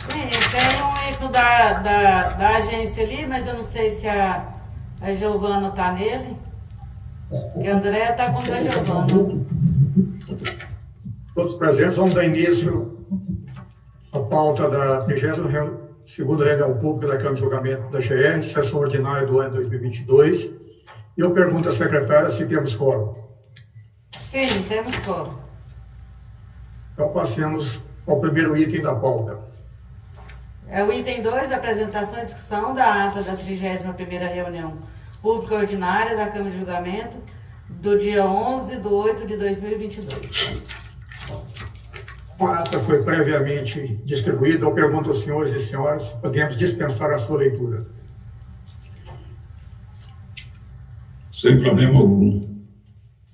Sim, tem um ícone da agência ali, mas eu não sei se a Giovana tá nele. Que a Andréia tá com o da Giovana. Todos presentes, vamos dar início à pauta da 22ª Reunião Pública da Câmara de Julgamento da GR, sessão ordinária do ano 2022. E eu pergunto à secretária se temos quórum. Sim, temos quórum. Então, passemos ao primeiro item da pauta. É o item 2, apresentação e discussão da ata da 31ª Reunião Pública Ordinária da Câmara de Julgamento do dia 11/8/2022. A ata foi previamente distribuída. Eu pergunto aos senhores e senhoras se podemos dispensar a sua leitura. Sem problema algum.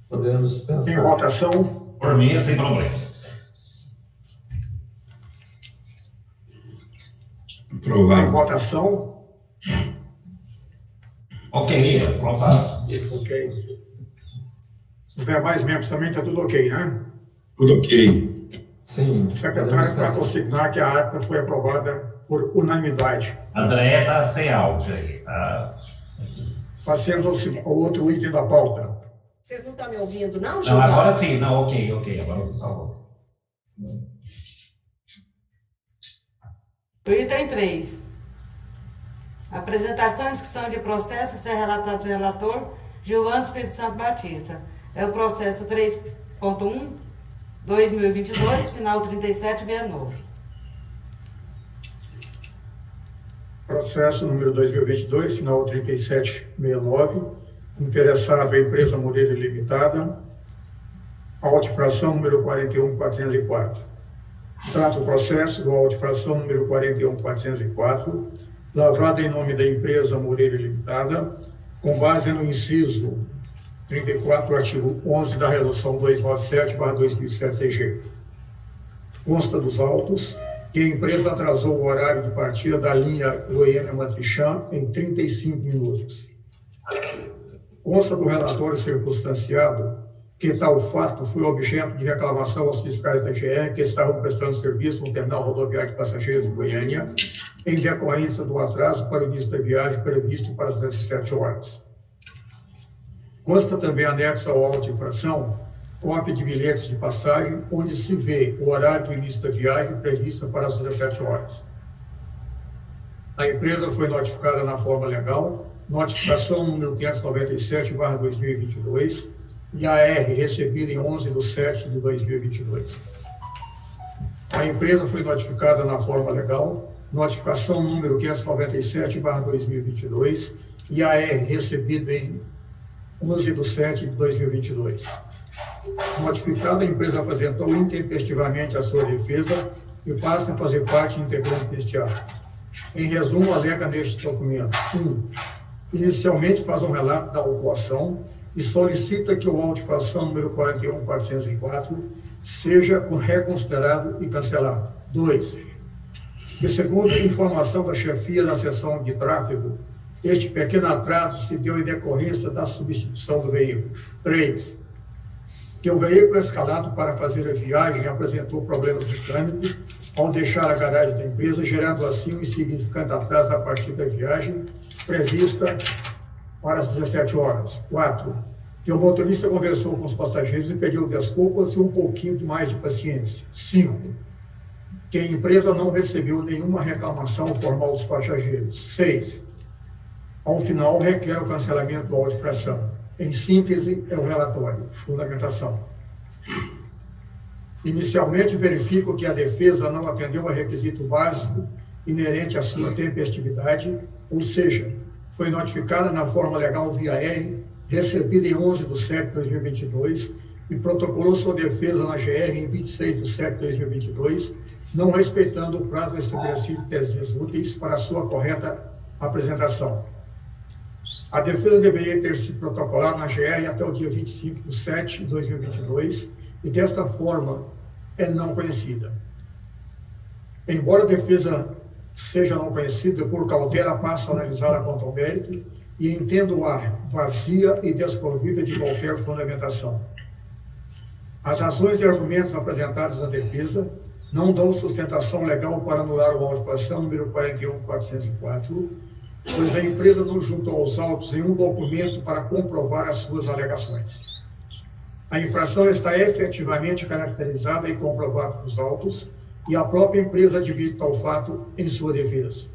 Podemos dispensar. Em votação, Por mim é sem problema. em Aprovado. votação, Ok, aprovado. ok. Os demais membros também está tudo ok, né? Tudo ok. Sim, O podemos secretário para dispensar. consignar que a ata foi aprovada por unanimidade. André tá sem áudio aí, tá? Passemos ao outro item da pauta. Vocês não estão me ouvindo, não, Não, Giovana? agora sim, não, ok, agora eu salvo. O item 3. Apresentação e discussão de processo a ser relatado pelo relator Giovana Espírito Santo Batista. É o processo 3.1/2022, final 3769. Processo número 2022, final 3769. Interessado a empresa Moreira Limitada. Auto-infração número 41.404. Trata o processo do auto-infração número 41.404, lavrado em nome da empresa Moreira Limitada, com base no inciso 34 do artigo 11 da Resolução 297/2007 CG. Consta dos autos que a empresa atrasou o horário de partida da linha Goiânia-Matrixã em 35 minutos. Consta do relatório circunstanciado que tal fato foi objeto de reclamação aos fiscais da GR que estavam prestando serviço no terminal rodoviário de passageiros de Goiânia, em decorrência do atraso para o início da viagem previsto para as 17 horas. Consta também anexo ao auto de infração cópia de bilhetes de passagem, onde se vê o horário do início da viagem prevista para as 17 horas. A empresa foi notificada na forma legal, notificação número 597/2022, e a R recebida em 11/7/2022. A empresa foi notificada na forma legal, notificação número 597/2022, e a R recebida em 11/7/2022. Notificada, a empresa apresentou intempestivamente a sua defesa e passa a fazer parte integrante deste ato. Em resumo, alega neste documento: 1. Inicialmente faz um relato da autuação e solicita que o auto de infração número 41.404 seja reconsiderado e cancelado. 2. De segundo informação da chefia da seção de tráfego, este pequeno atraso se deu em decorrência da substituição do veículo. 3. Que o veículo escalado para fazer a viagem apresentou problemas mecânicos ao deixar a garagem da empresa, gerando assim um insignificante atraso da partida da viagem prevista para as 17 horas. 4. Que o motorista conversou com os passageiros e pediu desculpas e um pouquinho de mais de paciência. 5. Que a empresa não recebeu nenhuma reclamação formal dos passageiros. 6. Ao final, requer o cancelamento do auto de infração. Em síntese, é o relatório. Fundamentação. Inicialmente, verifico que a defesa não atendeu a requisito básico inerente à sua tempestividade, ou seja, foi notificada na forma legal via R, recebida em 11/7/2022 e protocolou sua defesa na GR em 26/7/2022, não respeitando o prazo estabelecido de 10 dias úteis para a sua correta apresentação. A defesa deveria ter sido protocolada na GR até o dia 25/7/2022 e, desta forma, é não conhecida. Embora a defesa seja não conhecida, por cautela passo a analisá-la quanto ao mérito e entendo-a vazia e desprovida de qualquer fundamentação. As razões e argumentos apresentados na defesa não dão sustentação legal para anular o auto de infração número 41.404, pois a empresa não juntou aos autos nenhum documento para comprovar as suas alegações. A infração está efetivamente caracterizada e comprovada nos autos, e a própria empresa admite tal fato em sua defesa.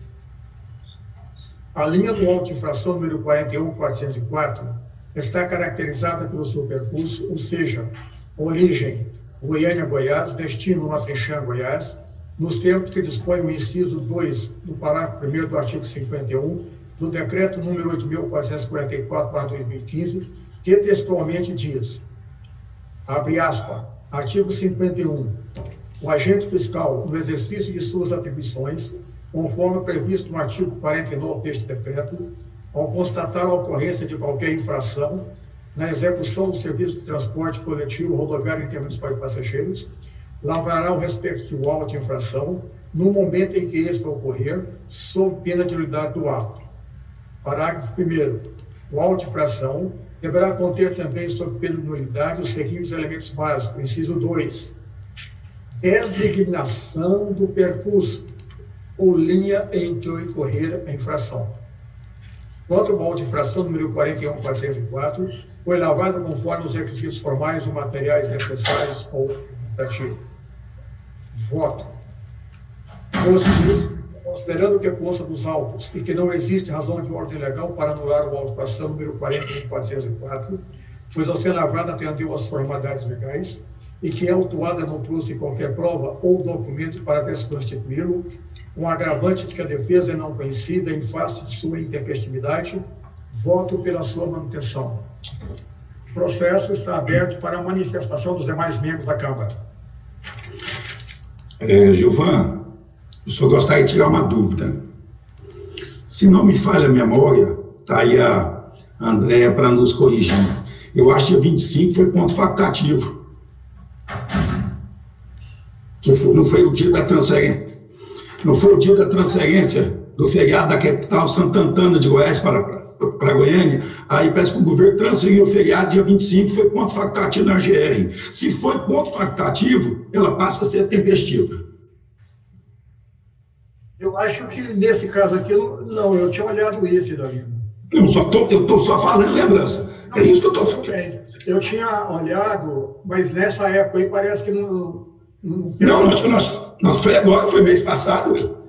A linha do auto de infração número 41.404 está caracterizada pelo seu percurso, ou seja, origem Goiânia, Goiás, destino Matrixã, Goiás, nos termos que dispõe o inciso 2 do parágrafo 1º do artigo 51 do decreto número 8.444/2015, que textualmente diz, abre aspas, artigo 51, o agente fiscal, no exercício de suas atribuições, conforme previsto no artigo 49 deste decreto, ao constatar a ocorrência de qualquer infração na execução do serviço de transporte coletivo rodoviário intermunicipal de passageiros, lavrará o respectivo auto de infração no momento em que este ocorrer, sob pena de nulidade do ato. Parágrafo 1º. O auto de infração deverá conter também, sob pena de nulidade, os seguintes elementos básicos. Inciso 2. Designação do percurso ou linha em que ocorrer a infração. Quanto ao auto de infração número 41.404, foi lavado conforme os requisitos formais e materiais necessários ao administrativo. Voto. Posto isso, considerando que consta dos autos e que não existe razão de ordem legal para anular o auto de infração número 41.404, pois ao ser lavrada atendeu às formalidades legais e que a autuada não trouxe qualquer prova ou documento para desconstituí-lo, um agravante de que a defesa é não conhecida em face de sua intempestividade, voto pela sua manutenção. O processo está aberto para a manifestação dos demais membros da Câmara. Gilvan, eu só gostaria de tirar uma dúvida. Se não me falha a memória, está aí a Andréa para nos corrigir. Eu acho que a 25 foi ponto facultativo. Não foi o dia da transferência. Não foi o dia da transferência do feriado da capital Santo Antônio de Goiás para Goiânia. Aí parece que o governo transferiu o feriado dia 25, foi ponto facultativo na GR. Se foi ponto facultativo, ela passa a ser tempestiva. Eu acho que nesse caso aqui, não, eu tinha olhado isso, Davi. Eu estou só falando lembrança. É isso que eu estou falando. Eu tinha olhado, mas nessa época aí parece que não. Não, nós foi agora, foi mês passado.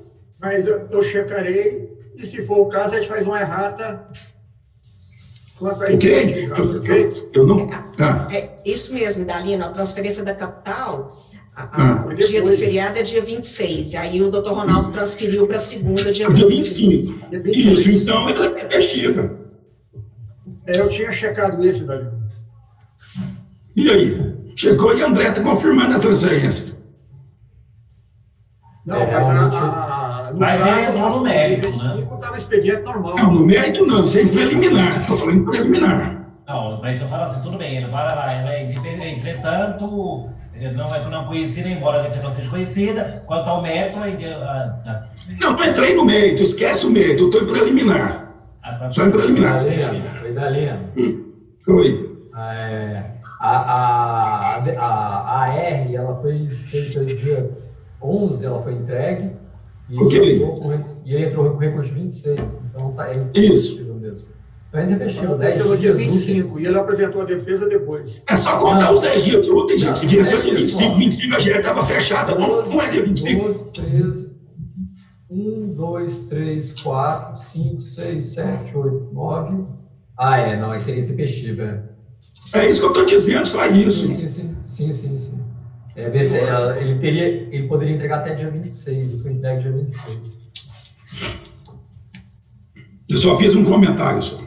Mas eu checarei, e se for o caso, a gente faz uma errata quanto a Ok? Eu não. É isso mesmo, Dalino, a transferência da capital, o Depois. dia do feriado é dia 26, e aí o doutor Ronaldo transferiu para segunda, dia Dia 25. 25. Isso, então, ela é tempestiva. Eu tinha checado isso, Davi. E aí? Chegou e André está confirmando a transferência. Não, realmente- Mas ele entrou no mérito, né? Estava no expediente normal. Não, no mérito não, isso é preliminar. Estou falando preliminar. Não, mas eu falo assim, tudo bem, ele vai lá, ela é entretanto, ele não é não conhecida, embora a defesa não seja conhecida, quanto ao mérito, Não, eu entrei no mérito, esquece o mérito, eu estou em preliminar. Só em preliminar. Foi Dalino. Oi. A AR, ela foi feita dia 11, ela foi entregue, e Ok. ele entrou com recurso 26, então é Isso. intempestivo mesmo. Então é intempestivo, Vai 10 ser no dia dias 25, úteis. e ele apresentou a defesa depois. É só contar os 10 dias úteis, gente. Se viesse dia Não, 25, 25 a GR estava fechada. Não é dia 25. 12, 13, 1, 2, 3, 4, 5, 6, 7, 8, 9. Não, aí seria intempestivo, É isso que eu estou dizendo, só isso. Sim. Ele poderia entregar até dia 26, e foi entregue dia 26. Eu só fiz um comentário só.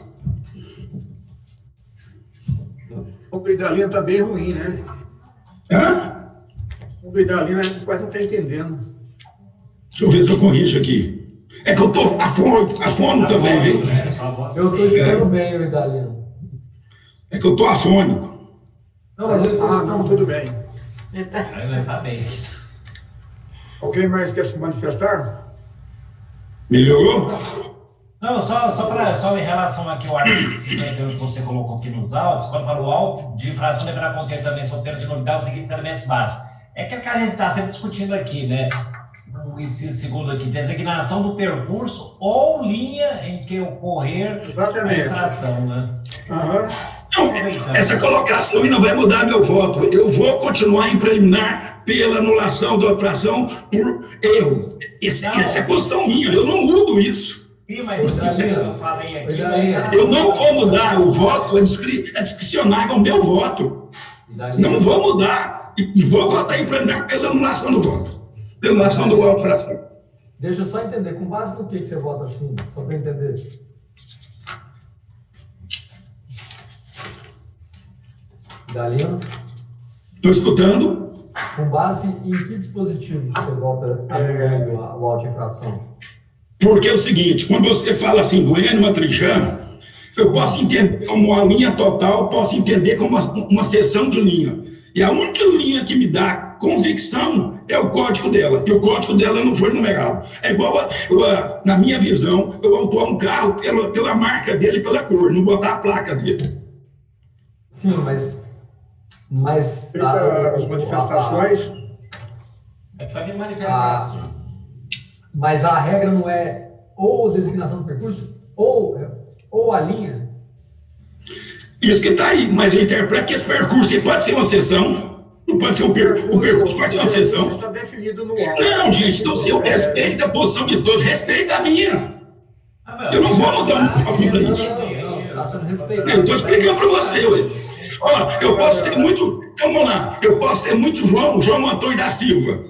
O Idalina está bem ruim, né? Hã? O Idalina quase não está entendendo. Deixa eu ver se eu corrijo aqui. É que eu estou afônico também, viu? Eu estou escutando bem o Idalino. É que eu estou afônico. Não, mas eu estou Não, escutando tudo bem. Ele tá... Ele tá bem. Alguém mais quer se manifestar? Melhorou? Não, só em relação aqui ao artigo 51 que você colocou aqui nos autos, quando fala o auto de infração deverá conter também, sob pena de nulidade, os seguintes elementos básicos. É que a gente está sempre discutindo aqui, né? O inciso segundo aqui, designação do percurso ou linha em que ocorrer Exatamente. a infração, né? Aham. Não, essa colocação aí não vai mudar meu voto. Eu vou continuar em preliminar pela anulação da infração por erro. Essa é a posição minha, eu não mudo isso. Sim, mas eu falei aqui... Eu não vou mudar o voto, é discricionável o meu voto. Não vou mudar. E vou votar em preliminar pela anulação do voto. Pela anulação do voto fração. Deixa eu só entender, com base no que você vota assim? Só para entender. Dalino? Estou escutando. Com base em que dispositivo você vota o auto-infração? Porque é o seguinte, quando você fala assim, Goiânia, Matrijã, eu posso entender como uma linha total, posso entender como uma seção de linha. E a única linha que me dá convicção é o código dela. E o código dela não foi numerado. É igual, na minha visão, eu autuar um carro pela marca dele, pela cor, não botar a placa dele. Sim, mas As manifestações... Também manifestação. Mas a regra não é ou designação do percurso ou a linha? Isso que está aí, mas eu interpreto que esse percurso pode ser uma seção, não pode ser um percurso, pode ser uma seção. Isso está definido no auto. Não, gente, então, eu respeito a posição de todos, respeita a minha. Eu não vou mudar um palco para isso. Está sendo respeitado. Eu estou explicando para você, ué. Ó, eu posso ter muito, então vamos lá, eu posso ter muito João Antônio da Silva.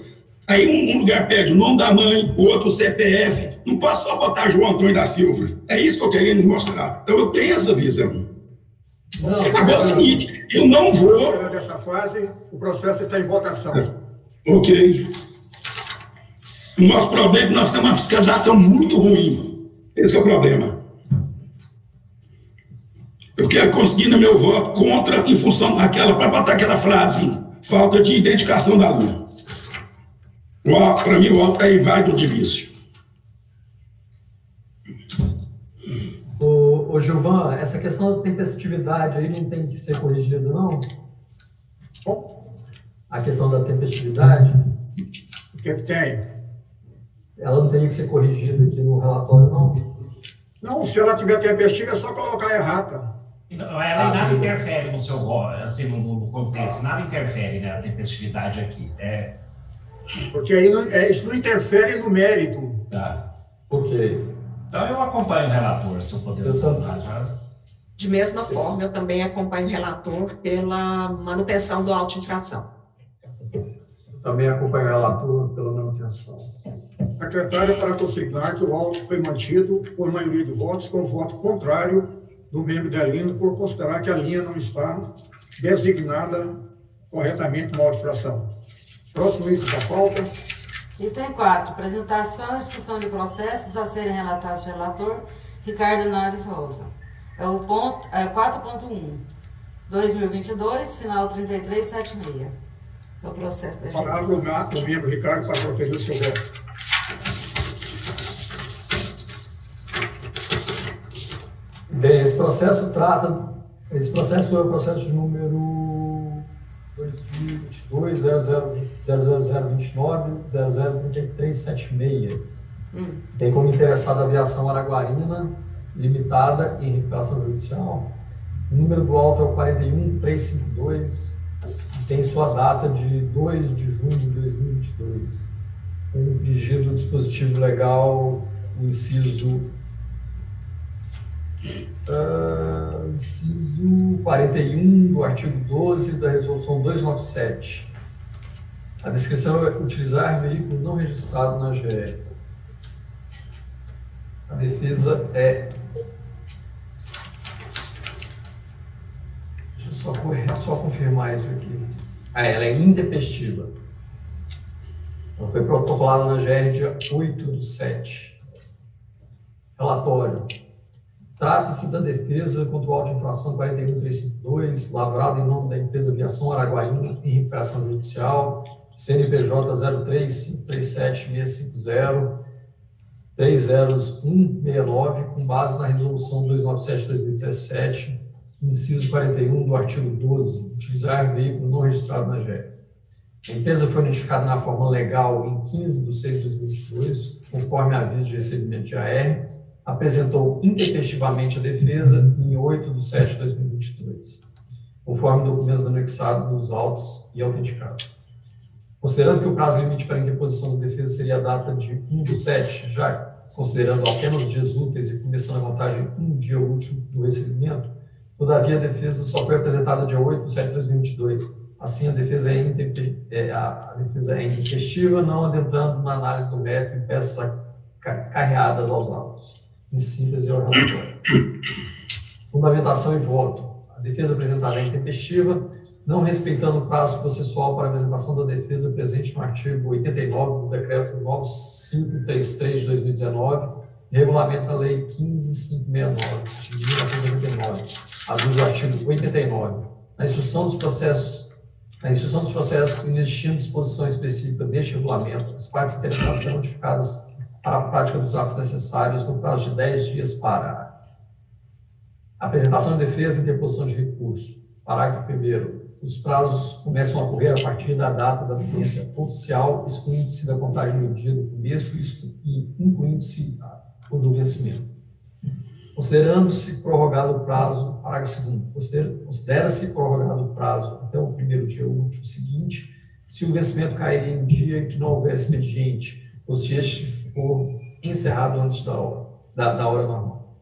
Aí um lugar pede o nome da mãe, o outro o CPF. Não posso só botar João Antônio da Silva. É isso que eu queria mostrar. Então eu tenho essa visão. Agora é o seguinte, eu não vou... Nessa fase, o processo está em votação. Ok. O nosso problema é que nós temos uma fiscalização muito ruim. Esse é o problema. Eu quero conseguir no meu voto contra, em função daquela, para botar aquela frase, falta de identificação da linha. Para mim, o voto é inválido de vício. Ô Gilvan, essa questão da tempestividade aí não tem que ser corrigida, não? A questão da tempestividade? O que tem? Ela não teria que ser corrigida aqui no relatório, não? Não, se ela tiver tempestiva, é só colocar errata. Ela nada interfere no seu voto, assim, no contexto, nada interfere na tempestividade aqui. Porque aí isso não interfere no mérito. Tá. Ok. Então eu acompanho o relator, se eu puder votar já. De mesma forma, eu também acompanho o relator pela manutenção do auto-infração. Também acompanho o relator pela manutenção. Secretário, para consignar que o auto foi mantido por maioria de votos, com voto contrário do membro da linha, por considerar que a linha não está designada corretamente na auto-infração. Próximo item da pauta. Item 4. Apresentação e discussão de processos a serem relatados pelo relator Ricardo Naves Rosa. É o ponto 4.1. 2022, final 3376. É o processo da Palavra o membro Ricardo para proferir o seu voto. Bem, esse processo é o processo de número 2022 00029 003376. Tem como interessado a Aviação Araguarina Limitada em recuperação judicial. O número do auto é o 41352 e tem sua data de 2 de junho de 2022. Com pedido do dispositivo legal, o inciso 41 do artigo 12 da resolução 297. A descrição é utilizar veículo não registrado na GE. A defesa é... Deixa eu só confirmar isso aqui. Ela é intempestiva. Ela foi protocolada na GR dia 8/7. Relatório. Trata-se da defesa contra o auto de infração 41352, lavrado em nome da empresa Aviação Araguarina em recuperação judicial, CNPJ 03537-650, 30169, com base na resolução 297/2017, inciso 41 do artigo 12, utilizar veículo não registrado na GE. A empresa foi notificada na forma legal em 15/6/2022, conforme aviso de recebimento de AR, apresentou intempestivamente a defesa em 8/7/2022, conforme o documento anexado nos autos e autenticados. Considerando que o prazo limite para a interposição da defesa seria a data de 1/7, já considerando apenas os dias úteis e começando a contagem um dia útil do recebimento, todavia a defesa só foi apresentada dia 8/7/2022. Assim, a defesa é intempestiva, não adentrando na análise do mérito e peças carreadas aos autos. Em síntese, ao relatório. Fundamentação e voto. A defesa apresentada é intempestiva, não respeitando o prazo processual para a apresentação da defesa presente no artigo 89 do Decreto 9533 de 2019, regulamenta a Lei 15.569, de 1999, à luz do artigo 89. Na instrução dos processos, inexistendo disposição específica deste regulamento, as partes interessadas serão notificadas para a prática dos atos necessários no prazo de 10 dias para apresentação de defesa e interposição de recurso. Parágrafo 1º. Os prazos começam a correr a partir da data da ciência oficial, excluindo-se da contagem do dia do começo e incluindo-se o do vencimento. Considerando-se prorrogado o prazo, parágrafo 2º, considera-se prorrogado o prazo até o primeiro dia útil seguinte, se o vencimento cair em dia que não houver expediente, ou se este for encerrado antes da hora normal.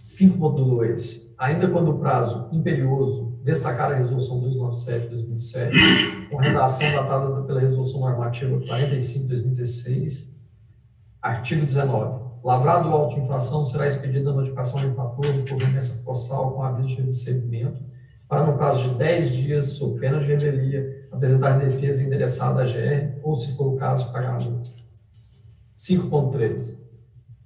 5.2. Ainda quando o prazo imperioso destacar a Resolução 297/2007, com redação datada pela Resolução Normativa 45/2016, artigo 19. Lavrado o auto de infração, será expedida a notificação do infrator de ocorrência processal com aviso de recebimento, para, no prazo de 10 dias, sob pena de revelia, apresentar defesa endereçada à GR ou, se for o caso, pagar a multa. 5.3.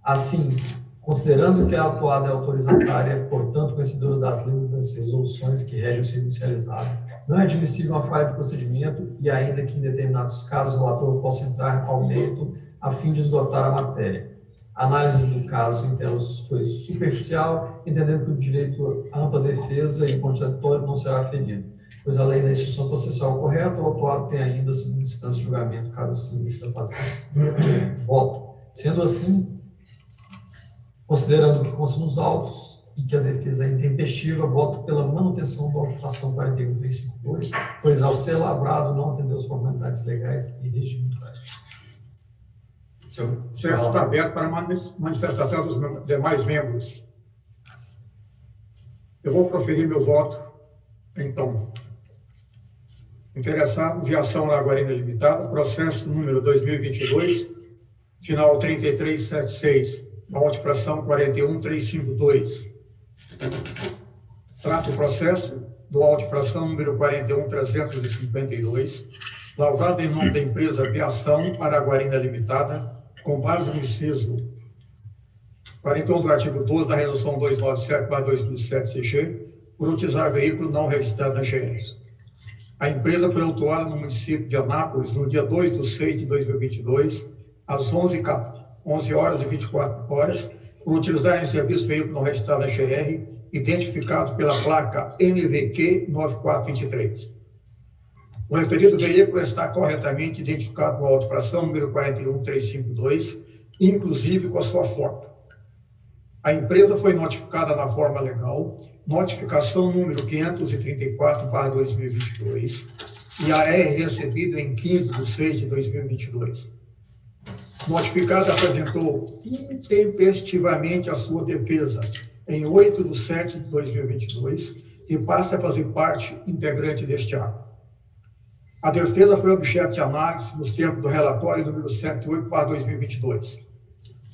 Assim, considerando que a atuada é autorizatária, portanto, conhecedora das leis das resoluções que regem o serviço realizado, não é admissível a falha de procedimento e, ainda que em determinados casos, o relator possa entrar ao mérito a fim de esgotar a matéria. A análise do caso, então, foi superficial, entendendo que o direito à ampla defesa e contraditório não será ferido, pois, além da instrução processual correta, o autuado tem ainda a segunda instância de julgamento, caso sim seja voto. Sendo assim, considerando o que consta nos autos e que a defesa é intempestiva, voto pela manutenção da auto-infração 41352, pois, ao ser lavrado, não atendeu as formalidades legais e regimentais. O processo está aberto para manifestação dos demais membros. Eu vou proferir meu voto, então. Interessado, Viação Lagoarina Limitada, processo número 2022, final 3376, auto-infração 41352. Trato o processo do auto-infração número 41352, lavrado em nome da empresa Viação Araguarina Limitada, com base no inciso 41 do artigo 12 da Resolução 297/2007 CG, por utilizar veículo não registrado na GR. A empresa foi autuada no município de Anápolis no dia 2/6/2022, às 11h24, por utilizar em serviço veículo não registrado na GR, identificado pela placa NVQ 9423. O referido veículo está corretamente identificado com a auto-infração número 41352, inclusive com a sua foto. A empresa foi notificada na forma legal, notificação número 534/2022, e a R recebida em 15/6/2022. Notificada apresentou intempestivamente a sua defesa em 8/7/2022 e passa a fazer parte integrante deste ato. A defesa foi objeto de análise nos termos do relatório número 108/2022.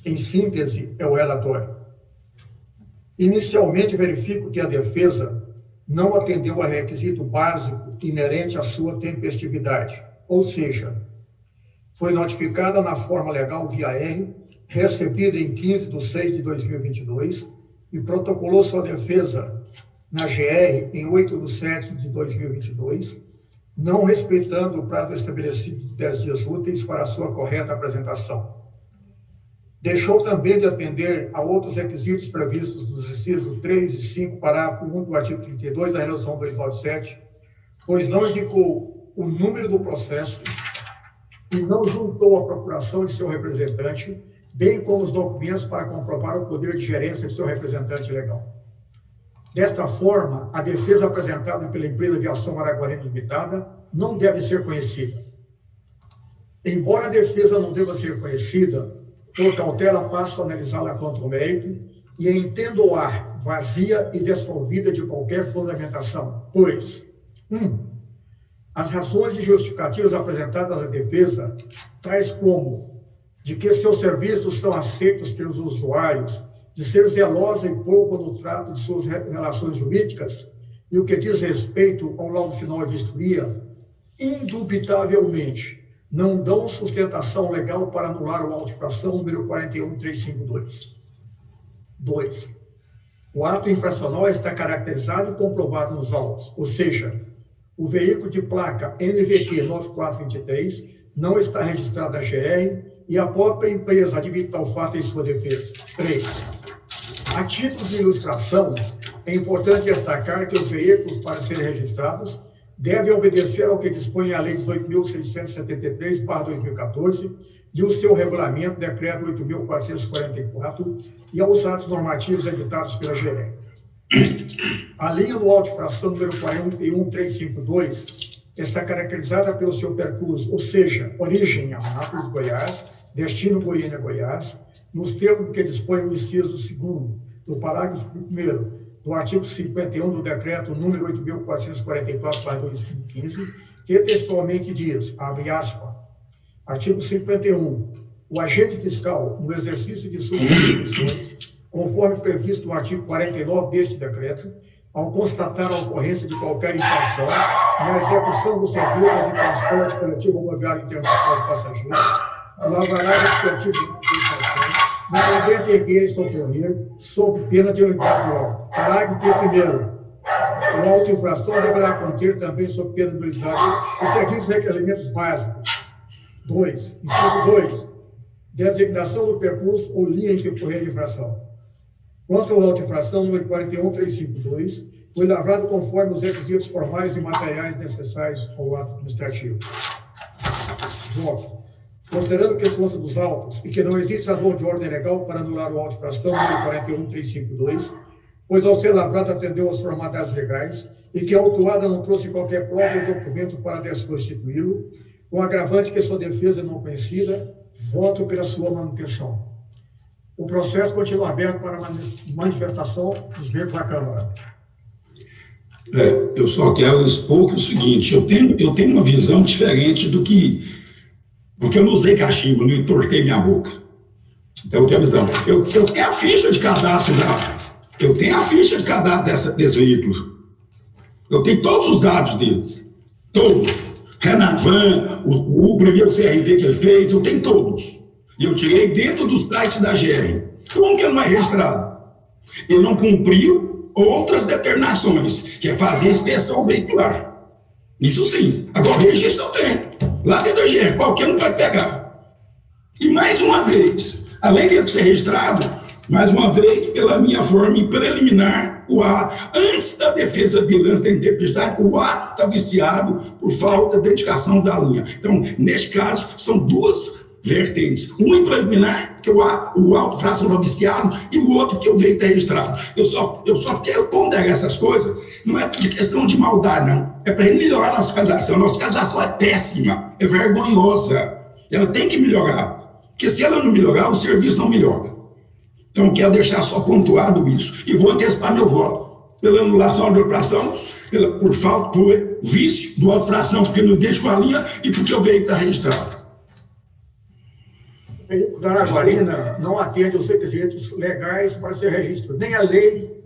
Em síntese, é o relatório. Inicialmente, verifico que a defesa não atendeu a requisito básico inerente à sua tempestividade, ou seja, foi notificada na forma legal via R, recebida em 15/6/2022 e protocolou sua defesa na GR em 8/7/2022, não respeitando o prazo estabelecido de 10 dias úteis para a sua correta apresentação. Deixou também de atender a outros requisitos previstos nos incisos 3 e 5, parágrafo 1 do artigo 32 da Resolução 297, pois não indicou o número do processo e não juntou a procuração de seu representante, bem como os documentos para comprovar o poder de gerência de seu representante legal. Desta forma, a defesa apresentada pela empresa Aviação Araguarina Limitada não deve ser conhecida. Embora a defesa não deva ser conhecida, por cautela passo a analisá-la contra o mérito e a entendo-a vazia e desprovida de qualquer fundamentação, pois, as razões e justificativas apresentadas à defesa, tais como de que seus serviços são aceitos pelos usuários, de ser zelosa e pouco no trato de suas relações jurídicas, e o que diz respeito ao laudo final de vistoria, indubitavelmente não dão sustentação legal para anular o auto de infração número 41352. 2. O ato infracional está caracterizado e comprovado nos autos, ou seja, o veículo de placa NVQ 9423 não está registrado na GR e a própria empresa admite tal fato em sua defesa. 3. A título de ilustração, é importante destacar que os veículos, para serem registrados, devem obedecer ao que dispõe a Lei 18.673/2014 e o seu regulamento, Decreto 8.444, e aos atos normativos editados pela GR. A linha do auto de infração número 41352 está caracterizada pelo seu percurso, ou seja, origem Anápolis, Goiás, destino Goiânia, Goiás, nos termos que dispõe o inciso 2º do parágrafo 1º do artigo 51 do decreto número 8.444/2015, que textualmente diz, abre aspas, artigo 51, o agente fiscal, no exercício de suas atribuições, conforme previsto no artigo 49 deste decreto, ao constatar a ocorrência de qualquer infração na execução do serviço de transporte coletivo rodoviário intermunicipal de passageiros, lavrará respectivo de infração, no momento em que este ocorrer, sob pena de unidade do auto. Parágrafo 1º. O auto infração deverá conter também, sob pena de unidade, os seguintes requerimentos básicos. 2. Inciso 2. Designação do percurso ou linha em que ocorrer a infração. Quanto ao auto de infração número 41352, foi lavrado conforme os requisitos formais e materiais necessários ao ato administrativo. Bloco. Considerando que consta dos autos e que não existe razão de ordem legal para anular o auto de infração número 41352, pois ao ser lavrado atendeu às formalidades legais e que a autuada não trouxe qualquer prova ou documento para desconstituí-lo, com agravante que sua defesa não conhecida, voto pela sua manutenção. O processo continua aberto para manifestação dos membros da Câmara. Eu só quero expor o seguinte, eu tenho uma visão diferente do que... Porque eu não usei cachimbo, não entortei minha boca. Então, eu tenho a visão. Eu tenho a ficha de cadastro desse veículo. Eu tenho todos os dados dele. Todos. Renavan, o primeiro CRV que ele fez, eu tenho todos. E eu tirei dentro do site da GR. Como que ele não é registrado? Ele não cumpriu outras determinações, que é fazer a inspeção veicular. Isso sim. Agora, o registro eu tenho. Lá dentro da GR, qualquer um pode pegar. E mais uma vez, além de ser registrado, mais uma vez, pela minha forma preliminar, antes da defesa dele, antes da intempestividade, o ato está viciado por falta de dedicação da linha. Então, neste caso, são duas vertentes. Um em preliminar, que o auto de infração está viciado, e o outro que o veículo está registrado. Eu só quero ponderar essas coisas, não é de questão de maldade, não. É para melhorar a nossa fiscalização. A nossa fiscalização é péssima, é vergonhosa. Ela tem que melhorar. Porque se ela não melhorar, o serviço não melhora. Então, eu quero deixar só pontuado isso. E vou antecipar meu voto. Pela anulação da operação, por vício do auto de infração, porque não deixa com a linha e porque o veículo está registrado. O veículo da Araguarina não atende aos requisitos legais para ser registro, nem a lei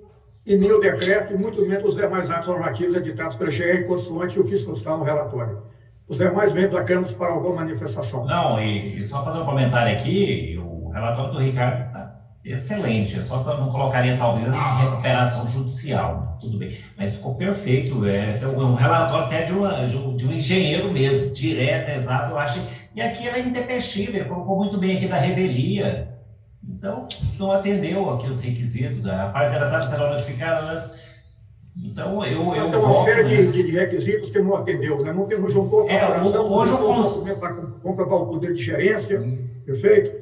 e nem o decreto, e muito menos os demais atos normativos editados pela GR, consoante o fisco constar no relatório. Os demais membros da Câmara para alguma manifestação. Não, e só fazer um comentário aqui, o relatório do Ricardo está excelente, só que eu não colocaria talvez em recuperação judicial, tudo bem, mas ficou perfeito, um relatório até de um engenheiro mesmo, direto, exato, eu acho, e aqui ela é intempestível, colocou muito bem aqui da revelia, então não atendeu aqui os requisitos, a parte da sala será notificada, Então, eu Tem uma voto, série né? de requisitos que não atendeu, né? Não temos juntou a corporação, hoje eu juntou o documento para comprovar o poder de gerência, perfeito?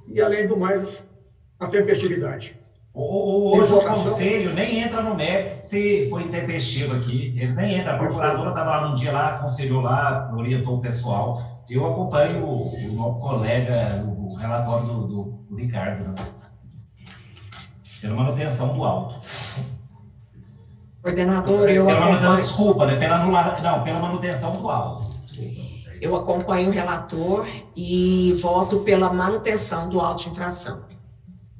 E, além do mais, a tempestividade. Hoje o conselho nem entra no mérito se foi intempestivo aqui. Eles nem entram. A procuradora estava lá num dia lá, aconselhou lá, orientou o pessoal. Eu acompanho o nosso colega, o relatório do Ricardo, né? Pela manutenção do auto. Coordenador, eu acompanho. Desculpa, né? Pela manutenção do auto. Desculpa. Eu acompanho o relator e voto pela manutenção do auto de infração.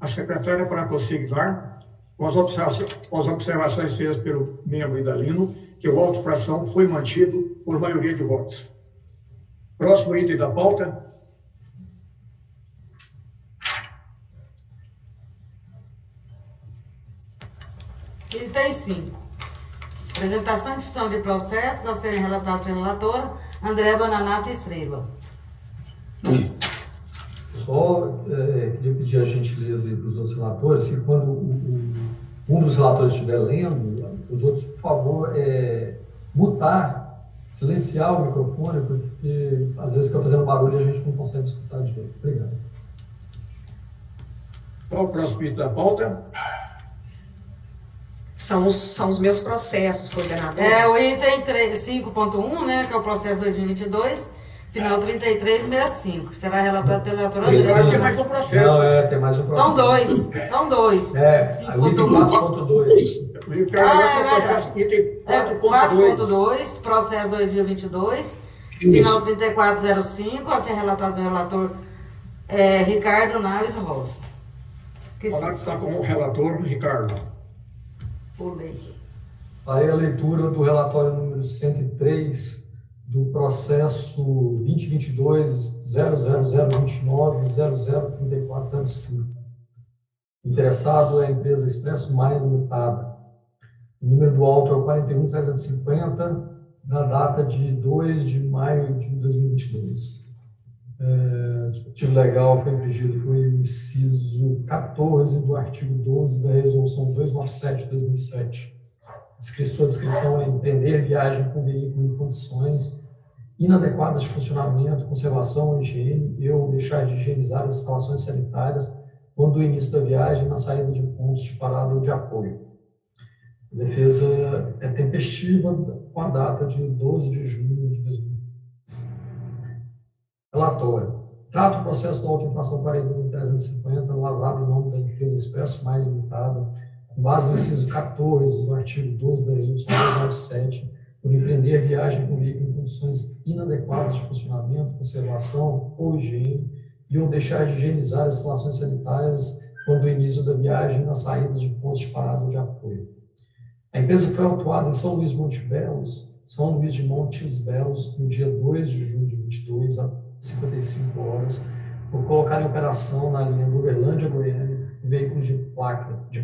A secretária, para consignar, com as observações feitas pelo membro Idalino, que o auto de infração foi mantido por maioria de votos. Próximo item da pauta. Item 5. Apresentação e discussão de processos a serem relatados pela relatora André Bananato Estrela. Só queria pedir a gentileza para os outros relatores que quando um dos relatores estiver lendo, os outros, por favor, mutar, silenciar o microfone, porque às vezes fica fazendo barulho e a gente não consegue escutar direito. Obrigado. Qual o próximo item da pauta? São os meus processos, coordenador. O item 5.1, né, que é o processo 2022, final 3365. Será relatado pela relatora André. Agora tem mais um processo. Não, tem mais um processo. São dois. O item 4.2. O Ricardo vai ter o processo item 4.2. 4.2, processo 2022, final 3405, a ser relatado pelo relator Ricardo Naves Rosa. Falar que está como relator, Ricardo. Pulei. Farei a leitura do relatório número 103 do processo 2022-00029-003405. Interessado é a empresa Expresso Maia Limitada. O número do auto é o 41.350, da data de 2 de maio de 2022. O dispositivo legal foi infringido, foi o inciso 14 do artigo 12 da Resolução 297 de 2007. Sua descrição é empreender viagem com veículo em condições inadequadas de funcionamento, conservação ou higiene, ou deixar de higienizar as instalações sanitárias quando o início da viagem na saída de pontos de parada ou de apoio. A defesa é tempestiva com a data de 12 de junho de 2020. Relatório. Trata o processo do auto de infração 40.350, lavrado em nome da empresa Expresso Maia Limitada, com base no inciso 14 do artigo 12 da Resolução 297, por empreender viagem com veículo em condições inadequadas de funcionamento, conservação ou higiene, e ou deixar de higienizar as instalações sanitárias quando o início da viagem nas saídas de pontos de parada ou de apoio. A empresa foi autuada em São Luís de Montes Belos, no dia 2 de junho de 22, às 55 horas, por colocar em operação na linha do Uberlândia, Goiânia, um veículo de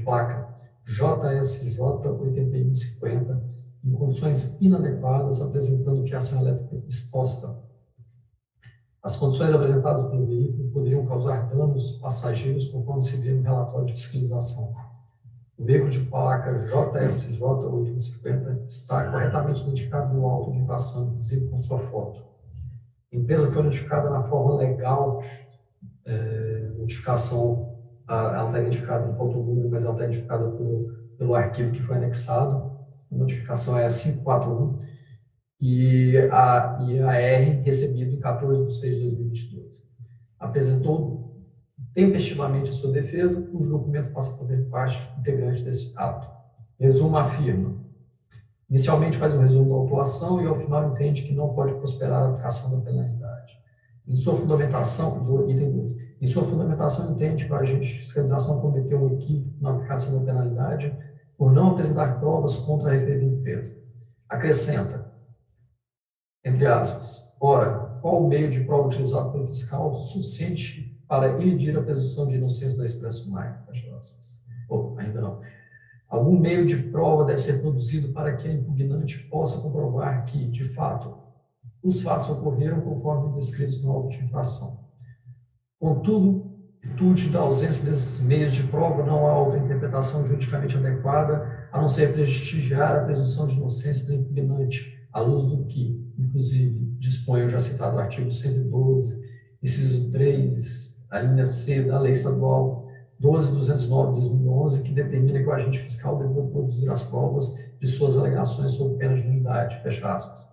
placa JSJ 8150, em condições inadequadas, apresentando fiação elétrica exposta. As condições apresentadas pelo veículo poderiam causar danos aos passageiros, conforme se vê no relatório de fiscalização. O veículo de placa JSJ 8150 está corretamente identificado no auto de infração, inclusive com sua foto. A empresa foi notificada na forma legal, notificação, ela está identificada, não faltou o número, mas ela está identificada pelo arquivo que foi anexado. A notificação é 541 e a R recebido em 14 de 6 de 2022. Apresentou tempestivamente a sua defesa, cujo documento passa a fazer parte integrante desse ato. Resumo afirma. Inicialmente faz um resumo da autuação e ao final entende que não pode prosperar a aplicação da penalidade. Em sua fundamentação, item 2, em sua fundamentação entende que o agente de fiscalização cometeu um equívoco na aplicação da penalidade por não apresentar provas contra a referida empresa. Acrescenta, entre aspas, ora, qual o meio de prova utilizado pelo fiscal suficiente para ilidir a presunção de inocência da Expresso Maia? Ainda não. Algum meio de prova deve ser produzido para que a impugnante possa comprovar que, de fato, os fatos ocorreram conforme descritos no auto de infração. Contudo, em virtude da ausência desses meios de prova, não há outra interpretação juridicamente adequada a não ser prestigiar a presunção de inocência do impugnante, à luz do que, inclusive, dispõe o já citado artigo 112, inciso 3, a linha C da Lei Estadual 12.209/2011, que determina que o agente fiscal deve produzir as provas de suas alegações sob pena de nulidade, fecha aspas.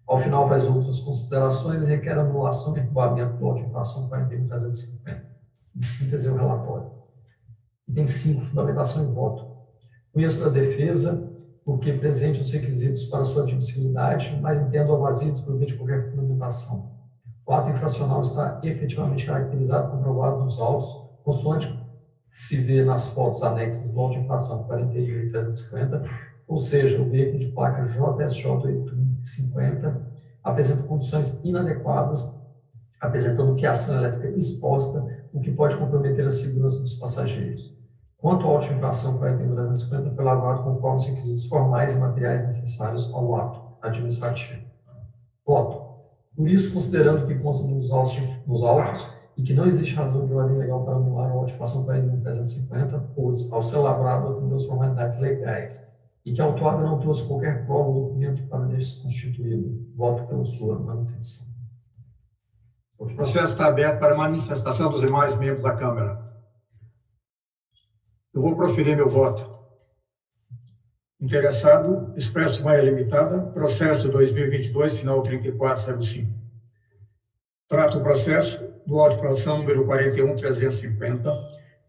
Ao final, faz outras considerações e requer anulação e arquivamento do auto de infração 41.350. Em síntese, é o relatório. Item 5, fundamentação e voto. Conheço da defesa, porque presente os requisitos para sua admissibilidade, mas entendo a vazia e desprovida de qualquer fundamentação. O ato infracional está efetivamente caracterizado e comprovado nos autos, consoante se vê nas fotos anexas do auto de infração 41.350, ou seja, o veículo de placa JSJ 850 apresenta condições inadequadas, apresentando fiação elétrica exposta, o que pode comprometer a segurança dos passageiros. Quanto ao auto de infração 41.350, foi elaborado conforme os requisitos formais e materiais necessários ao ato administrativo. Voto. Por isso, considerando que consta nos autos e que não existe razão de ordem legal para anular o auto de infração 41.350, pois, ao ser elaborado, atendeu as formalidades legais, e que a autuada não trouxe qualquer prova ou documento para desconstituí-lo. Voto pela sua manutenção. O processo está aberto para manifestação dos demais membros da Câmara. Eu vou proferir meu voto. Interessado, Expresso Maia Limitada, processo 2022, final 3405. Trato o processo do auto de infração número 41.350,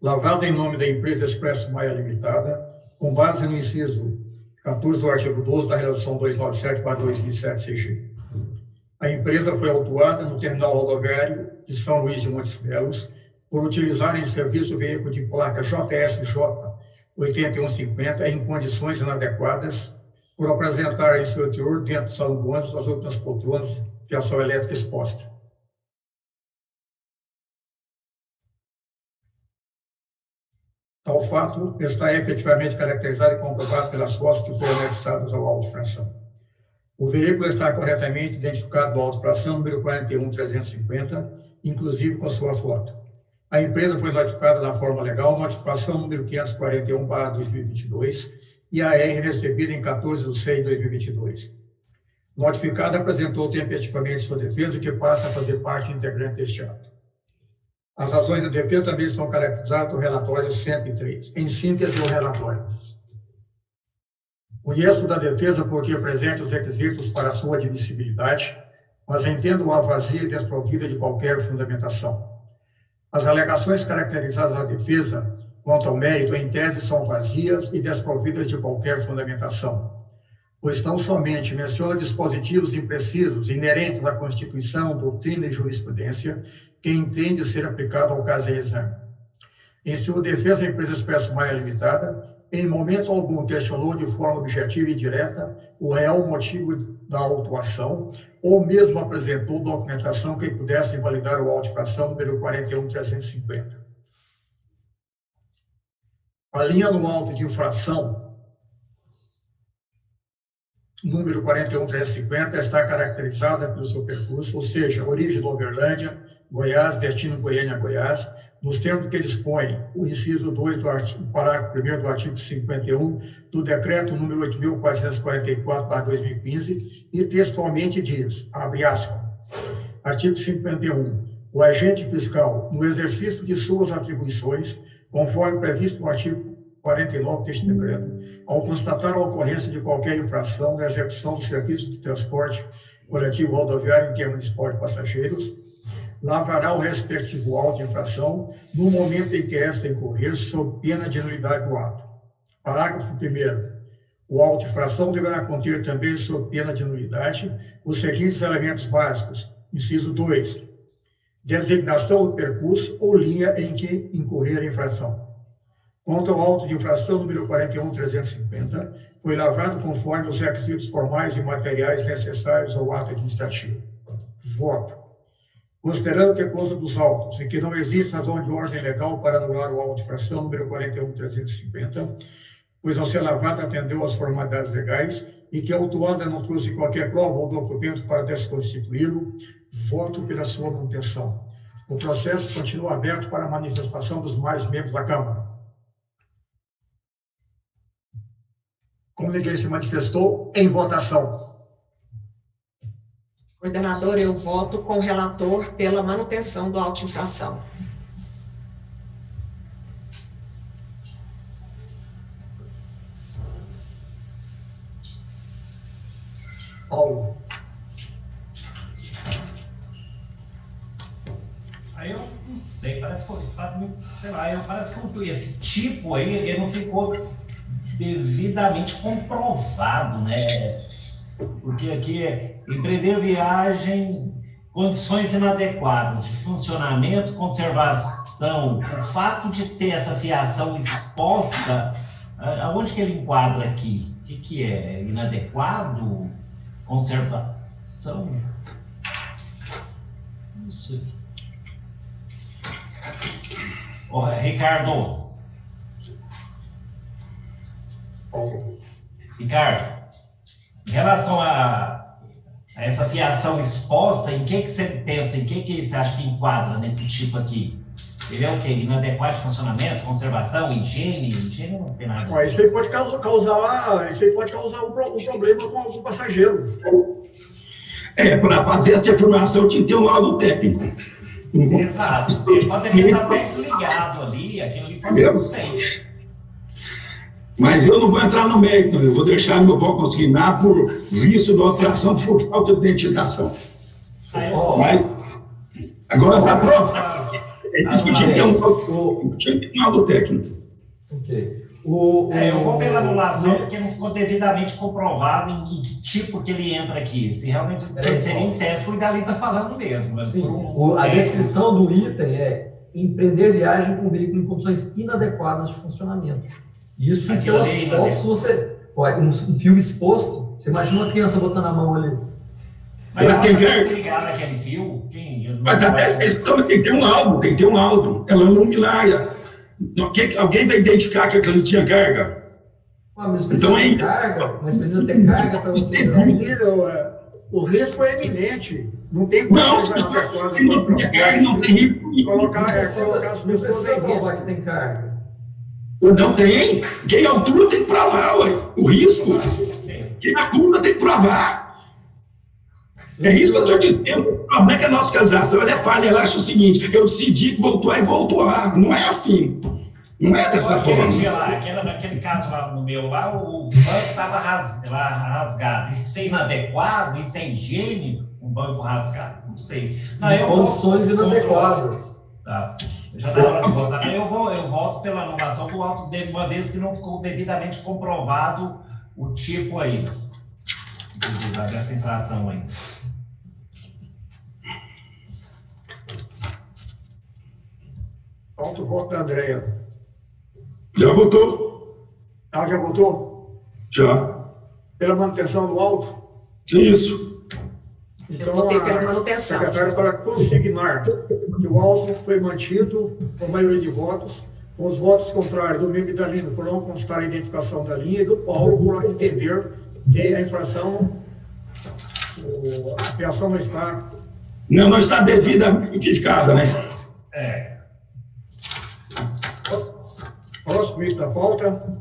lavado em nome da empresa Expresso Maia Limitada, com base no inciso 14 do artigo 12 da Resolução 297/2007 CG. A empresa foi autuada no terminal rodoviário de São Luís de Montes Belos por utilizar em serviço o veículo de placa JSJ 8150 em condições inadequadas, por apresentar em seu interior, dentro do salão do ônibus, as outras poltronas, fiação elétrica exposta. Tal fato está efetivamente caracterizado e comprovado pelas fotos que foram anexadas ao auto de infração. O veículo está corretamente identificado no auto de infração número 41.350, inclusive com sua foto. A empresa foi notificada na forma legal, notificação número 541/2022, e a R recebida em 14 de 6 de 2022. Notificada apresentou tempestivamente sua defesa, que passa a fazer parte integrante deste ato. As ações da defesa também estão caracterizadas no relatório 103. Em síntese, o relatório. Conheço da defesa porque presente os requisitos para sua admissibilidade, mas entendo-a vazia e desprovida de qualquer fundamentação. As alegações caracterizadas da defesa, quanto ao mérito, em tese, são vazias e desprovidas de qualquer fundamentação, pois tão somente menciona dispositivos imprecisos inerentes à Constituição, doutrina e jurisprudência, que entende ser aplicado ao caso em exame. Em sua defesa, a empresa Expresso Maia Limitada, em momento algum, questionou de forma objetiva e direta o real motivo da autuação, ou mesmo apresentou documentação que pudesse invalidar o auto de infração número 41.350. A linha no auto de infração número 41.350 está caracterizada pelo seu percurso, ou seja, origem de Uberlândia, Goiás, destino Goiânia, Goiás, nos termos que dispõe o inciso 2 do parágrafo 1º do artigo 51 do decreto número 8.444/2015, e textualmente diz, abre aspas, artigo 51, o agente fiscal, no exercício de suas atribuições, conforme previsto no artigo 49 deste decreto, ao constatar a ocorrência de qualquer infração na execução do serviço de transporte coletivo rodoviário em termos de transporte de passageiros, lavrará o respectivo auto de infração no momento em que esta incorrer, sob pena de nulidade do ato. Parágrafo 1º. O auto de infração deverá conter também, sob pena de nulidade, os seguintes elementos básicos. Inciso 2. Designação do percurso ou linha em que incorrer a infração. Quanto ao auto de infração número 41.350, foi lavrado conforme os requisitos formais e materiais necessários ao ato administrativo. Voto. Considerando que consta dos autos e que não existe razão de ordem legal para anular o auto de infração número 41.350, pois ao ser lavrado atendeu às formalidades legais e que a autuada não trouxe qualquer prova ou documento para desconstituí-lo, voto pela sua manutenção. O processo continua aberto para manifestação dos mais membros da Câmara. como ninguém se manifestou, em votação. Coordenador, eu voto com o relator pela manutenção do auto-infração. Paulo. Aí eu não sei, parece que, sei lá, parece que esse tipo aí, ele não ficou devidamente comprovado, né? Porque aqui é empreender viagem, condições inadequadas de funcionamento, conservação, o fato de ter essa fiação exposta, aonde que ele enquadra aqui? O que é? Inadequado? Conservação? Não sei. Ô, Ricardo. Ricardo, em relação a essa fiação exposta, em que você pensa, em que você acha que enquadra nesse tipo aqui? Ele é o quê? Inadequado de funcionamento, conservação, higiene? Higiene não tem nada. Ó, isso aí pode causar um problema com o passageiro. Para fazer essa afirmação tinha que ter um laudo técnico. Exato. Ele pode ter ficado até desligado ali, aquilo ali pode não sei. Mas eu não vou entrar no mérito, eu vou deixar meu voto consignar por vício de alteração por falta de identificação. Mas, agora está pronto. É isso que tinha que ter um laudo técnico. Ok. Eu vou pela anulação porque não ficou devidamente comprovado em que tipo que ele entra aqui. Se realmente seria em teste, o Idali está falando mesmo. Mas sim, a descrição do item é empreender viagem com veículo em condições inadequadas de funcionamento. Isso em pelas fotos, você pode, um fio exposto, você imagina uma criança botando a mão ali. Mas tem que ligar naquele fio? Tem que ter um laudo, ela não milagre. Alguém vai identificar que aquilo tinha carga? Mas precisa ter carga? Mas precisa ter carga para você... O risco é eminente. Não tem como não tem risco. Colocar as pessoas em risco. Que tem carga. Não tem. Quem autua tem que provar, ué. O risco. Quem acusa tem que provar. É isso que eu estou dizendo. O problema é que a nossa fiscalização é falha. Ela acha o seguinte: eu decidi que voltou e voltou lá. Não é assim. Não é dessa forma. Naquele caso lá no meu, lá, o banco estava rasgado. Isso é inadequado, isso é higiene, um banco rasgado. Não sei. Condições inadequadas. Tá. Já está na hora de votar. Eu voto pela anulação do auto dele, uma vez que não ficou devidamente comprovado o tipo aí dessa infração aí. Alto voto da Andréia. Já votou? Já votou? Já. Pela manutenção do auto? Isso. Então, eu votei pela manutenção. Secretário, para consignar que o auto foi mantido com maioria de votos, com os votos contrários do membro da linha, por não constar a identificação da linha, e do Paulo, por entender que a infração, a fiação não está... Não está devidamente identificada, né? Próximo item da pauta.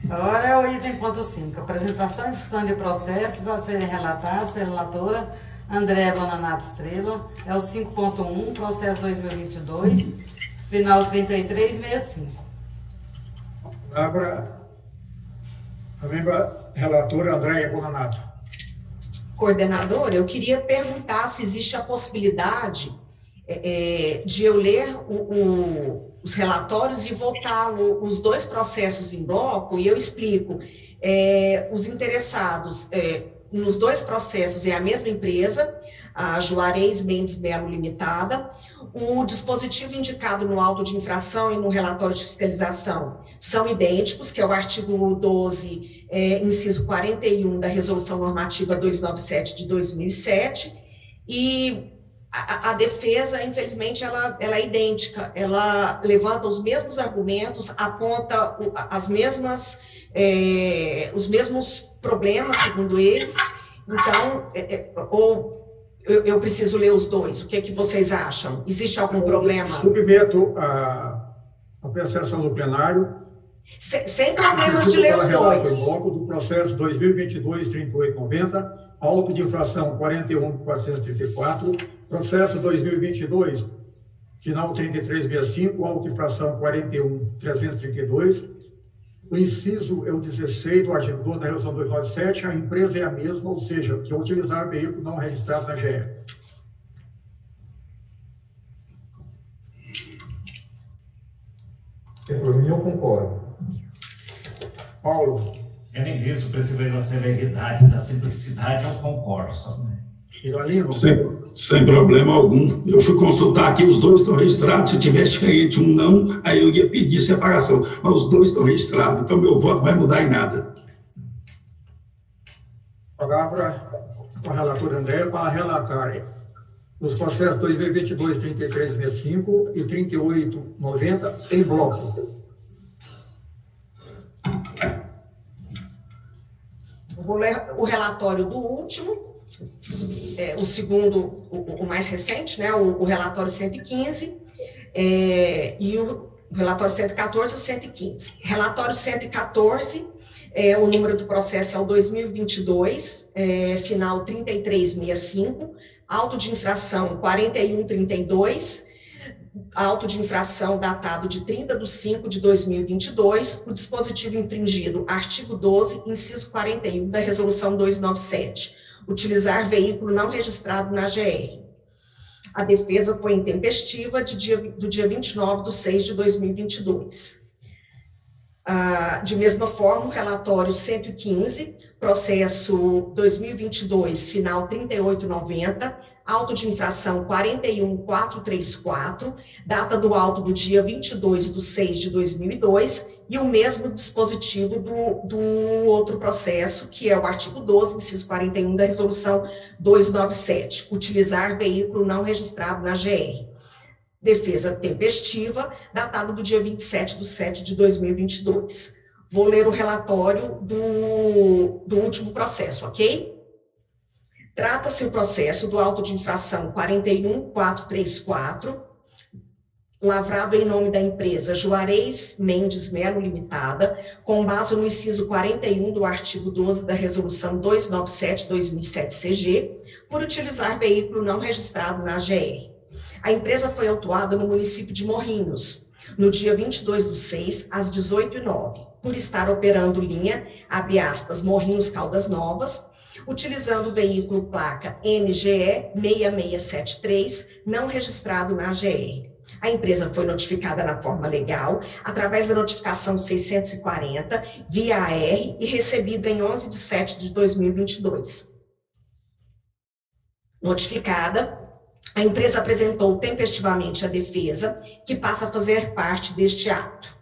Agora é o item ponto 5, apresentação e discussão de processos a serem relatados pela relatora Andréa Bonanato Estrela, é o 5.1, processo 2022, final 3365. Palavra a membra relatora Andréa Bonanato. Coordenador, eu queria perguntar se existe a possibilidade de eu ler os relatórios e votar os dois processos em bloco, e eu explico. Os interessados nos dois processos é a mesma empresa, a Juarez Mendes Melo Limitada. O dispositivo indicado no auto de infração e no relatório de fiscalização são idênticos, que é o artigo 12, inciso 41 da Resolução Normativa 297 de 2007, e a defesa, infelizmente, ela é idêntica, ela levanta os mesmos argumentos, aponta os mesmos problemas, segundo eles. Então, eu preciso ler os dois. O que é que vocês acham? Existe algum problema? Submeto a apreciação do plenário Sem problemas de Instituto ler para os relato dois. em bloco do processo 2022-3890, auto de infração 41.434, processo 2022, final 3365, auto de infração 41.332. O inciso é o 16 do artigo 2 da Resolução 297, a empresa é a mesma, ou seja, que utilizar veículo não registrado na GE. Por mim, eu concordo. Paulo. Quem disse, o princípio da celeridade, da simplicidade, eu concordo. Irolino. Sem problema algum. Eu fui consultar aqui, os dois estão registrados. Se tivesse diferente um não, aí eu ia pedir separação. Mas os dois estão registrados, então meu voto vai mudar em nada. Palavra com a relatora André para relatar os processos 2022-3365 e 3890 em bloco. Eu vou ler o relatório do último, o segundo, o mais recente, né, o relatório 115, e o relatório 114 e o 115. Relatório 114, o número do processo é o 2022, final 3365, auto de infração 4132, auto de infração datado de 30/5/2022, o dispositivo infringido, artigo 12, inciso 41 da Resolução 297, utilizar veículo não registrado na GR. A defesa foi intempestiva do dia 29/6/2022. De mesma forma, o relatório 115, processo 2022, final 3890, auto de infração 41434, data do auto do dia 22/6/2002, e o mesmo dispositivo do outro processo, que é o artigo 12, inciso 41 da Resolução 297, utilizar veículo não registrado na GR. Defesa tempestiva, datado do dia 27/7/2022. Vou ler o relatório do último processo, ok? Trata-se o processo do auto de infração 41434, lavrado em nome da empresa Juarez Mendes Melo Limitada, com base no inciso 41 do artigo 12 da Resolução 297/2007 CG, por utilizar veículo não registrado na GR. A empresa foi autuada no município de Morrinhos, no dia 22/6, às 18h09, por estar operando linha, abre aspas, Morrinhos Caldas Novas, utilizando o veículo placa NGE 6673, não registrado na GR. A empresa foi notificada na forma legal, através da notificação 640, via AR, e recebida em 11/7/2022. Notificada, a empresa apresentou tempestivamente a defesa, que passa a fazer parte deste ato.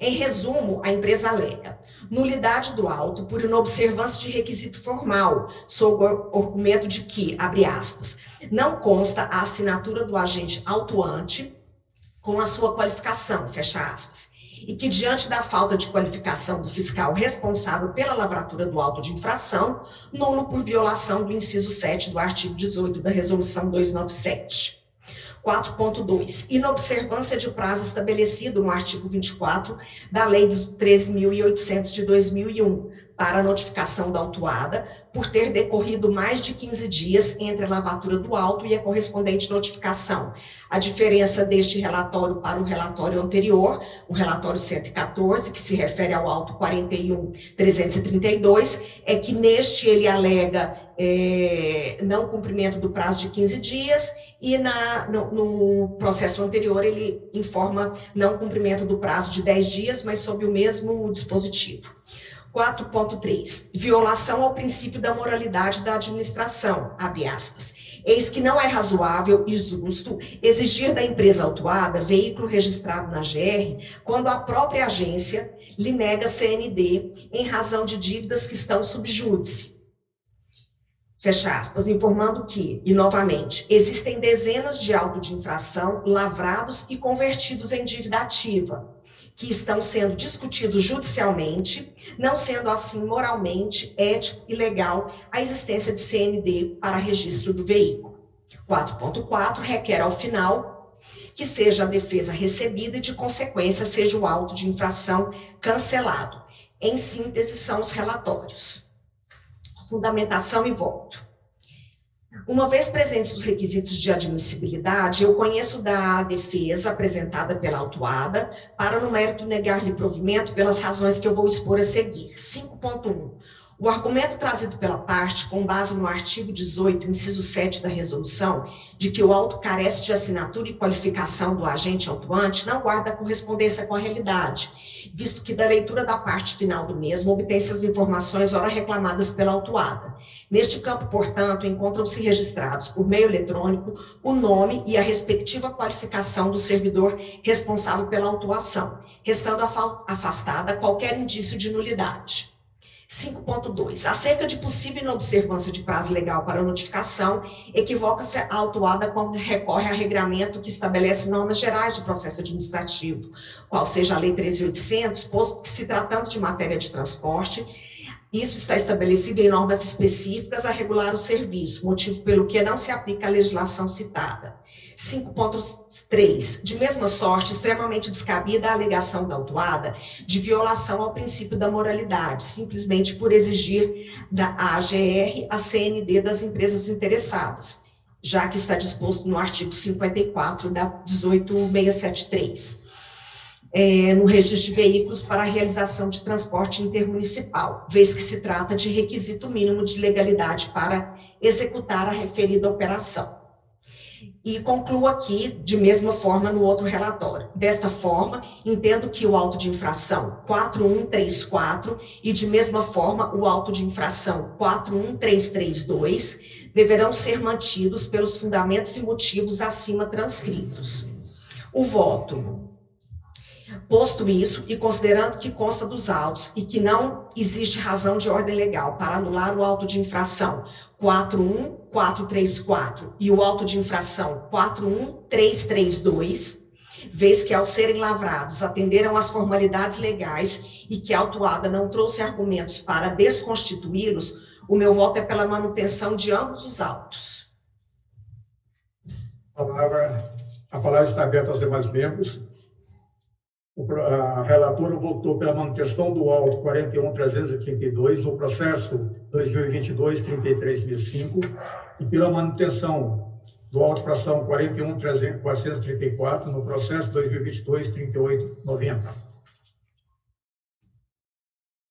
Em resumo, a empresa alega nulidade do auto por inobservância de requisito formal, sob o argumento de que, abre aspas, não consta a assinatura do agente autuante com a sua qualificação, fecha aspas, e que, diante da falta de qualificação do fiscal responsável pela lavratura do auto de infração, nulo por violação do inciso 7 do artigo 18 da Resolução 297. 4.2. Inobservância de prazo estabelecido no artigo 24 da Lei 13.800 de 2001, para a notificação da autuada, por ter decorrido mais de 15 dias entre a lavratura do auto e a correspondente notificação. A diferença deste relatório para o relatório anterior, o relatório 114, que se refere ao auto 41.332, é que neste ele alega não cumprimento do prazo de 15 dias e no processo anterior ele informa não cumprimento do prazo de 10 dias, mas sob o mesmo dispositivo. 4.3. Violação ao princípio da moralidade da administração, abre aspas. Eis que não é razoável e justo exigir da empresa autuada veículo registrado na GR quando a própria agência lhe nega CND em razão de dívidas que estão sob júdice. Fecha aspas, informando que, e novamente, existem dezenas de autos de infração lavrados e convertidos em dívida ativa, que estão sendo discutidos judicialmente, não sendo assim moralmente, ético e legal a existência de CND para registro do veículo. 4.4 requer ao final que seja a defesa recebida e, de consequência, seja o auto de infração cancelado. Em síntese, são os relatórios. Fundamentação e voto. Uma vez presentes os requisitos de admissibilidade, eu conheço da defesa apresentada pela autuada para, no mérito, negar-lhe provimento pelas razões que eu vou expor a seguir. 5.1. O argumento trazido pela parte, com base no artigo 18, inciso 7 da resolução, de que o auto carece de assinatura e qualificação do agente autuante, não guarda correspondência com a realidade, visto que da leitura da parte final do mesmo obtém-se as informações ora reclamadas pela autuada. Neste campo, portanto, encontram-se registrados por meio eletrônico o nome e a respectiva qualificação do servidor responsável pela autuação, restando afastada qualquer indício de nulidade. 5.2. Acerca de possível inobservância de prazo legal para notificação, equivoca-se a autuada quando recorre a regramento que estabelece normas gerais de processo administrativo, qual seja a Lei 13.800, posto que, se tratando de matéria de transporte, isso está estabelecido em normas específicas a regular o serviço, motivo pelo que não se aplica a legislação citada. 5.3. De mesma sorte, extremamente descabida a alegação da autuada de violação ao princípio da moralidade, simplesmente por exigir da AGR a CND das empresas interessadas, já que está disposto no artigo 54 da 18673. No registro de veículos para a realização de transporte intermunicipal, vez que se trata de requisito mínimo de legalidade para executar a referida operação. E concluo aqui, de mesma forma, no outro relatório. Desta forma, entendo que o auto de infração 4134 e, de mesma forma, o auto de infração 41332 deverão ser mantidos pelos fundamentos e motivos acima transcritos. O voto. Posto isso, e considerando que consta dos autos e que não existe razão de ordem legal para anular o auto de infração 41434 e o auto de infração 41332, vez que, ao serem lavrados, atenderam às formalidades legais e que a autuada não trouxe argumentos para desconstituí-los, o meu voto é pela manutenção de ambos os autos. A palavra está aberta aos demais membros. A relatora votou pela manutenção do auto 41.332 no processo 2022-33.005 e pela manutenção do auto fração 41.434 no processo 2022-38.90.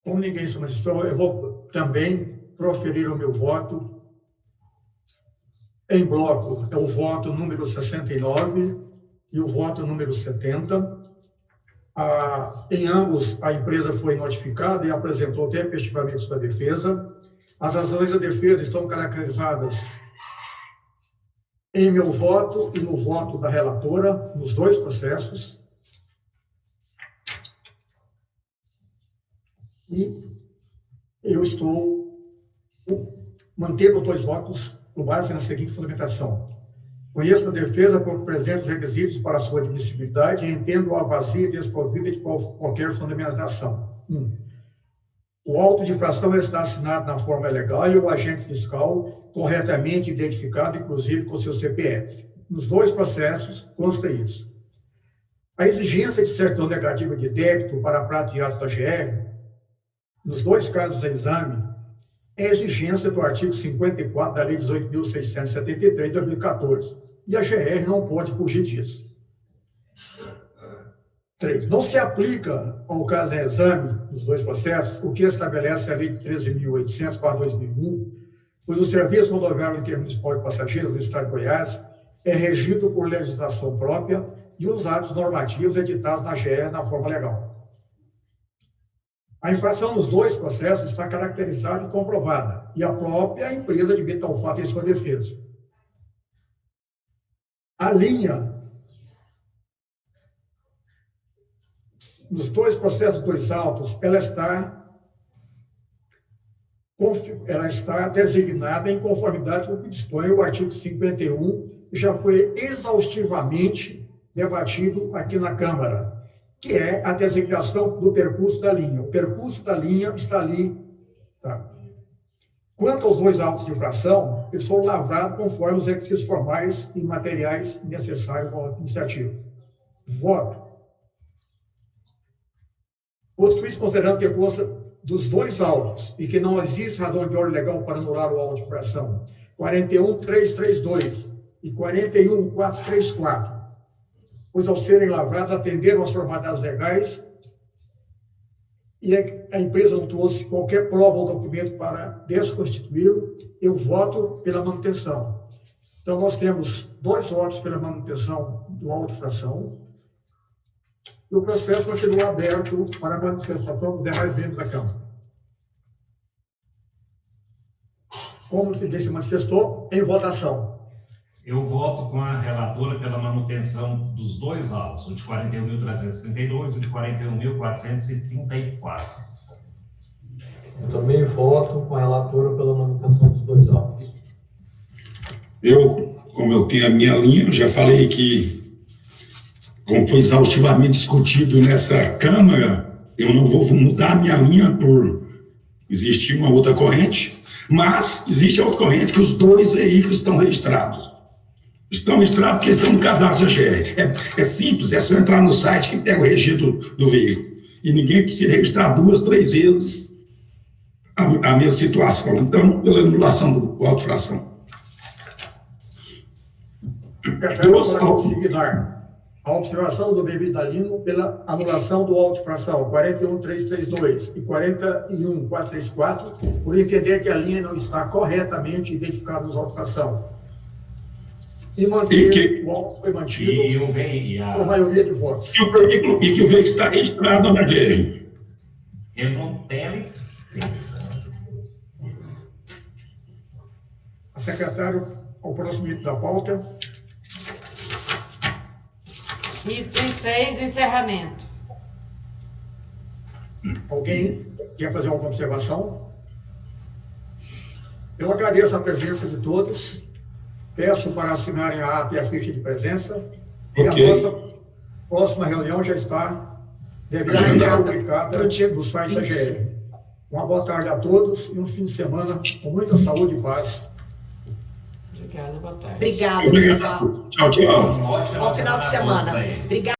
Como ninguém se manifestou, eu vou também proferir o meu voto em bloco. É o voto número 69 e o voto número 70. Em ambos, a empresa foi notificada e apresentou tempestivamente sua defesa. As razões da defesa estão caracterizadas em meu voto e no voto da relatora, nos dois processos. E eu estou mantendo os dois votos com base na seguinte fundamentação. Conheço a defesa por presente os requisitos para sua admissibilidade e entendo-a vazia e desprovida de qualquer fundamentação. 1. O auto de infração está assinado na forma legal e o agente fiscal corretamente identificado, inclusive com seu CPF. Nos dois processos consta isso. A exigência de certidão negativa de débito para prato de atos da GR, nos dois casos do exame, é exigência do artigo 54 da Lei 18.673 de 2014. E a GR não pode fugir disso. 3. Não se aplica ao caso em exame, nos dois processos, o que estabelece a Lei 13.800/2001, pois o Serviço Rodoviário Intermunicipal de Passageiros do Estado de Goiás é regido por legislação própria e os atos normativos editados na GR na forma legal. A infração nos dois processos está caracterizada e comprovada, e a própria empresa admite tal fato em sua defesa. A linha, nos dois processos, dois autos, ela está designada em conformidade com o que dispõe o artigo 51, que já foi exaustivamente debatido aqui na Câmara, que é a designação do percurso da linha. O percurso da linha está ali. Tá? Quanto aos 2 autos de infração, eles foram lavrados conforme os requisitos formais e materiais necessários ao administrativo. Voto. Constitui-se considerando que consta dos 2 autos e que não existe razão de ordem legal para anular o auto de infração 41.332 e 41.434, pois ao serem lavrados atenderam às formalidades legais e a empresa não trouxe qualquer prova ou documento para desconstituí-lo, eu voto pela manutenção. Então, nós temos 2 votos pela manutenção do auto de infração e o processo continua aberto para a manifestação dos demais membros da Câmara. Como se manifestou, em votação. Eu voto com a relatora pela manutenção dos 2 autos, o de 41.332 e o de 41.434. Eu também voto com a relatora pela manutenção dos 2 autos. Eu, como eu tenho a minha linha, eu já falei que, como foi exaustivamente discutido nessa Câmara, eu não vou mudar a minha linha por existir uma outra corrente, mas existe a outra corrente que os 2 veículos estão registrados. Estão registrados porque estão no cadastro AGR. É simples, é só entrar no site que pega o registro do veículo. E ninguém precisa registrar 2, 3 vezes a mesma situação. Então, pela anulação do auto-infração. A observação do Bebida Lino pela anulação do auto-infração 41.332 e 41.434, por entender que a linha não está corretamente identificada nos auto-infração. E manter o auto foi mantido por maioria de votos. E que o veículo está registrado na GR. Ele não tem licença. A secretário, ao próximo item da pauta. Item 6, encerramento. Alguém quer fazer alguma observação? Eu agradeço a presença de todos. Peço para assinarem a ata e a ficha de presença. E a nossa próxima reunião já está devidamente publicada no site da GR. Uma boa tarde a todos e um fim de semana com muita saúde e paz. Obrigada, boa tarde. Obrigada, pessoal. Tchau, tchau. Um ótimo Bom final de semana. Obrigada.